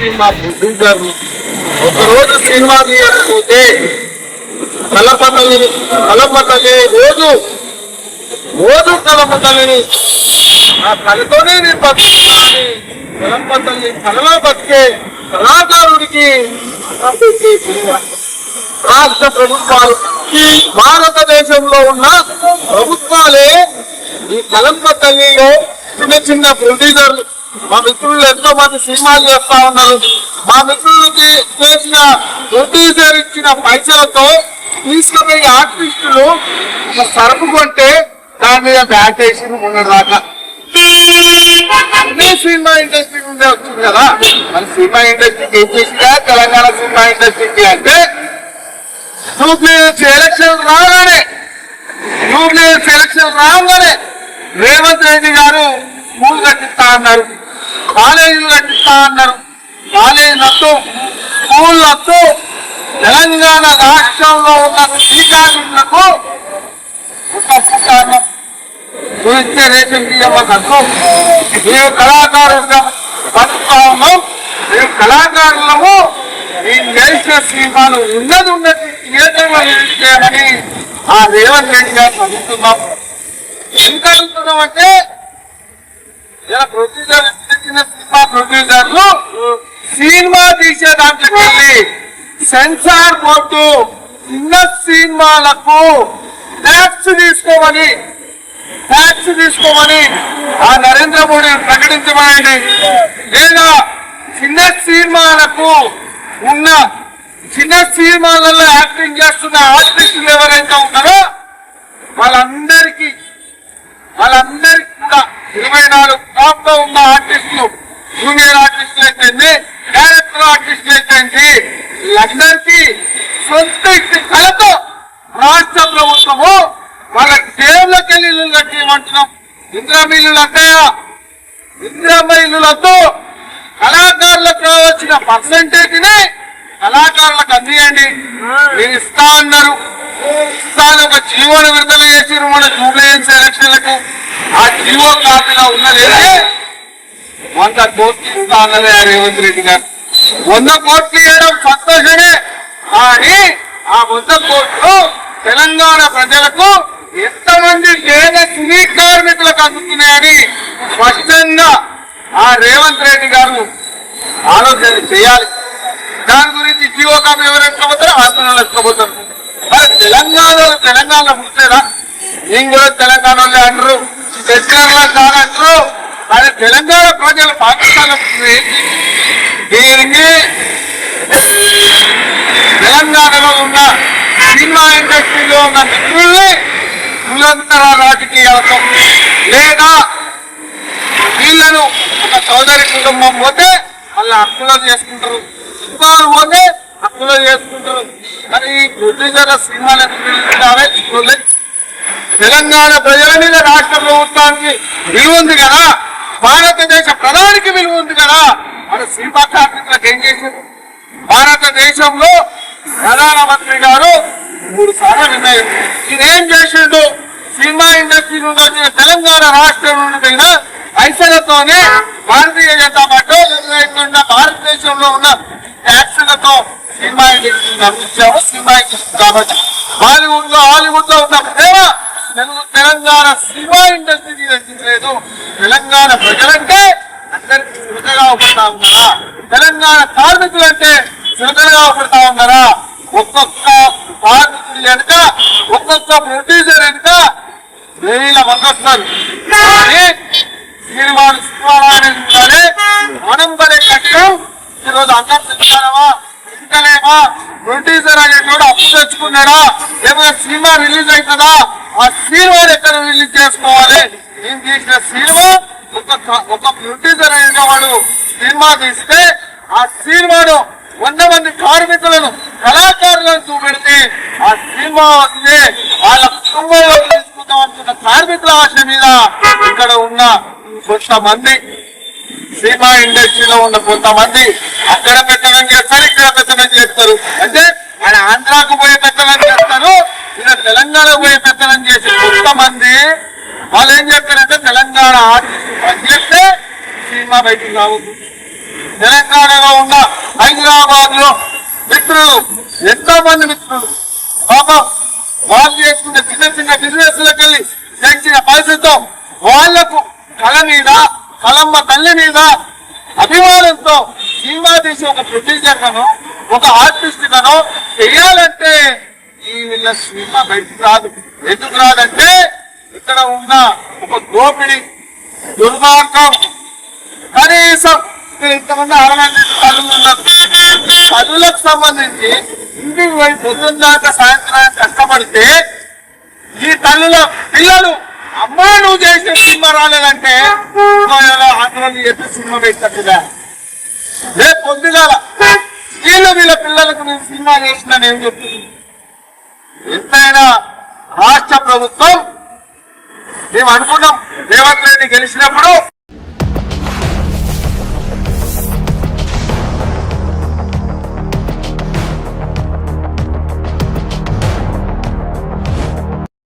Cinema ప్రొడ్యూసర్లు ఒకరోజు cinema తీయకపోతే కలపతల్లి రోజు కలపతల్లిని ఆ కళతోనే నేను బతుకుతానని కలపతల్లి కళలో బతికే కళాకారుడికి రాష్ట్ర ప్రభుత్వాలు భారతదేశంలో ఉన్న ప్రభుత్వాలే ఈ కలంపతల్లిలో చిన్న చిన్న ప్రొడ్యూసర్లు మా మిత్రులు ఎంతో మంది సినిమాలు చేస్తా ఉన్నారు. మా మిత్రులకి చేసిన ప్రొడ్యూసర్ ఇచ్చిన పైసలతో తీసుకుపోయి ఆర్టిస్టులు ఒక సరుకు కొంటే దాని మీద బ్యాట్ వేసి ఉండరాక సినిమా ఇండస్ట్రీ నుండే వచ్చింది కదా. మన సినిమా ఇండస్ట్రీకి ఏం చేసిందా తెలంగాణ సినిమా ఇండస్ట్రీకి అంటే జూబ్లీహిల్స్ ఎలక్షన్ రాగానే రేవంత్ రెడ్డి గారు స్కూల్ కట్టిస్తా అన్నారు, కాలేజీలు కట్టిస్తా అన్నారు. కాలేజీలతో స్కూళ్లతో తెలంగాణ రాష్ట్రంలో ఉన్న శ్రీకాకులకు చూస్తే రేషన్ బియ్యమ్మకు మేము కళాకారులుగా బతుకుతా ఉన్నాం. మేము కళాకారులము ఈ నేషనల్ సినిమాను ఉన్నది చేయమని ఆ రేవంత్ రెడ్డి గారు చదువుతున్నాం. ఎంత అడుగుతున్నాం అంటే ప్రొడ్యూసర్ చిన్న సినిమా ప్రొడ్యూసర్లు సినిమా తీసే దాంట్లోకి వెళ్ళి సెన్సార్ బోర్డు చిన్న సినిమాలకు ట్యాక్స్ తీసుకోమని ఆ నరేంద్ర మోడీ ప్రకటించమనండి. లేదా చిన్న సినిమాలలో యాక్టింగ్ చేస్తున్న ఆర్టిస్టులు ఎవరైతే ఉంటారో వాళ్ళందరికీ కూడా 24 టాప్ లో ఉన్న ఆర్టిస్టులు, జూనియర్ ఆర్టిస్టులు అయితే డైరెక్టర్ ఆర్టిస్టులు అయితే వీళ్ళందరికీ సొంత కళతో రాష్ట్ర ప్రభుత్వము వాళ్ళ టేబుల్కి వెళ్ళి ఇల్లు కట్టేయమంటున్నాం. ఇందిరమ్మ ఇల్లులతో కళాకారులకు రావాల్సిన పర్సంటేజ్ ని కళాకారులకు అందియండి. మీరు ఇస్తాను ఒక జీవోను విడుదల చేసి మన జూబ్లీహిల్స్ ఎలక్షన్లకు ఆ జీవో కాపీలో ఉన్నది 100 కోట్లు ఇస్తా అన్నదే రేవంత్ రెడ్డి గారు. 100 కోట్లు ఇవ్వడం సంతోషమే, కానీ ఆ 100 కోట్లు తెలంగాణ ప్రజలకు ఎంతమంది పేద సినీ కార్మికులకు అందుతున్నాయని స్పష్టంగా ఆ రేవంత్ రెడ్డి గారు ఆలోచన చేయాలి. దాని గురించి జీవో కాపీ ఎవరు ఎత్తుకోపోతారో ఆందోళనలు ఎత్తుకోపోతారు. మరి తెలంగాణలో పుట్టలేదా? నేను కూడా తెలంగాణలో అంటారు, తెలంగాణ కాదంటారు. కానీ తెలంగాణ ప్రజలు పాకిస్తాన్ దీనికి తెలంగాణలో ఉన్న సినిమా ఇండస్ట్రీలో ఉన్న మిత్రుల్ని నిరంతర రాజకీయాలతో లేదా వీళ్ళను ఒక సోదరి కుటుంబం పోతే వాళ్ళ హక్కులు చేసుకుంటారు, సినిమాలు పోతే హక్కులు చేసుకుంటారు. మరి ఈ ప్రొడ్యూసర్ సినిమాలు తెలంగాణ ప్రజల మీద రాష్ట్ర ప్రభుత్వానికి విలువ ఉంది కదా, భారతదేశ ప్రధానికి విలువ ఉంది కదా. మన సినిమా కార్మికులకు ఏం చేశారు? భారతదేశంలో ప్రధానమంత్రి గారు 3 సార్లు నిర్ణయం ఇదేం చేసిండు? సినిమా ఇండస్ట్రీ నుండి వచ్చిన తెలంగాణ రాష్ట్రం నుండి పైసలతోనే భారతీయ జనతా పార్టీ లేకుండా భారతదేశంలో ఉన్న ట్యాక్సులతో సినిమా ఇండస్ట్రీ నడిపించాము. సినిమా ఇండస్ట్రీ కాబట్టి హాలీవుడ్ లో ఉన్న ప్రేమ తెలంగాణ సినిమా ఇండస్ట్రీ రచించలేదు. తెలంగాణ ప్రజలంటే అందరికీ చులకగా అవపడతా ఉన్నారా? తెలంగాణ కార్మికులంటే చులకగా అవపడతా ఉన్నారా? ఒక్కొక్క కార్మికుడి వెనుక ఒక్కొక్క ప్రొడ్యూసర్ వెనుక వేల మంది వస్తారు. మనం పడే కష్టం ఈరోజు అన్నం తింటలేమా? ప్రొడ్యూసర్ అనేటోడు అప్పు తెచ్చుకున్నాడా? లేకపోతే సినిమా రిలీజ్ అవుతుందా? ఆ సినిమాని ఎక్కడ రిలీజ్ చేసుకోవాలి? నేను తీసిన సినిమా ఒక ప్రొడ్యూసర్ అనేవాడు సినిమా తీస్తే ఆ సినిమాను 100 మంది కార్మికులను కళాకారులను చూపెడితే ఆ సినిమా వస్తే వాళ్ళ కుటుంబంలో తీసుకుందాం అనుకున్న కార్మికుల ఆశ మీద ఇక్కడ ఉన్న కొంతమంది సినిమా ఇండస్ట్రీలో ఉన్న కొంతమంది అక్కడ పెట్టడం చేస్తారు, ఇక్కడ పెట్టడం చేస్తారు. అంటే ఆయన ఆంధ్రాకు పోయి పెట్టడం చేస్తారు, ఇక్కడ తెలంగాణకు పోయి పెట్టడం చేసి కొంతమంది వాళ్ళు ఏం చెప్తారంటే తెలంగాణ ఆర్టిస్ట్ పనిచేస్తే సినిమా బయటకు రావద్దు, తెలంగాణలో ఉన్న హైదరాబాద్ లో మిత్రులు, ఎంతో మంది మిత్రులు పాపం వాళ్ళు చేసుకున్న చిన్న చిన్న బిజినెస్ లకు వెళ్ళి తెచ్చిన పైసలతో వాళ్లకు కళ మీద, కళమ్మ తల్లి మీద అభిమానంతో సినిమా తీసి ఒక ప్రొడ్యూసర్ గాను, ఒక ఆర్టిస్ట్ గాను చెయ్యాలంటే ఈ వీళ్ళ సినిమా బయటకు రాదు. ఎందుకు రాదంటే ఇక్కడ ఉన్న ఒక దోపిడి, దుర్మార్గం. కనీసం ఇంతమంది 60 తల్లులు ఉన్నారు. తల్లులకు సంబంధించి ఇంటికి పోయి పొద్దున్నాక సాయంత్రానికి కష్టపడితే ఈ తల్లుల పిల్లలు అమ్మా నువ్వు చేసిన సినిమా రాలేదంటే ఆంధ్రాన్ని చెప్పి సినిమా పెట్టట్టుగా రేపు పొద్దుగాల వీళ్ళ పిల్లలకు నేను సినిమా చేసినాను ఏం చెప్తుంది. ఎంతైనా రాష్ట్ర ప్రభుత్వం మేము అనుకున్నాం రేవంత్ రెడ్డి గెలిచినప్పుడు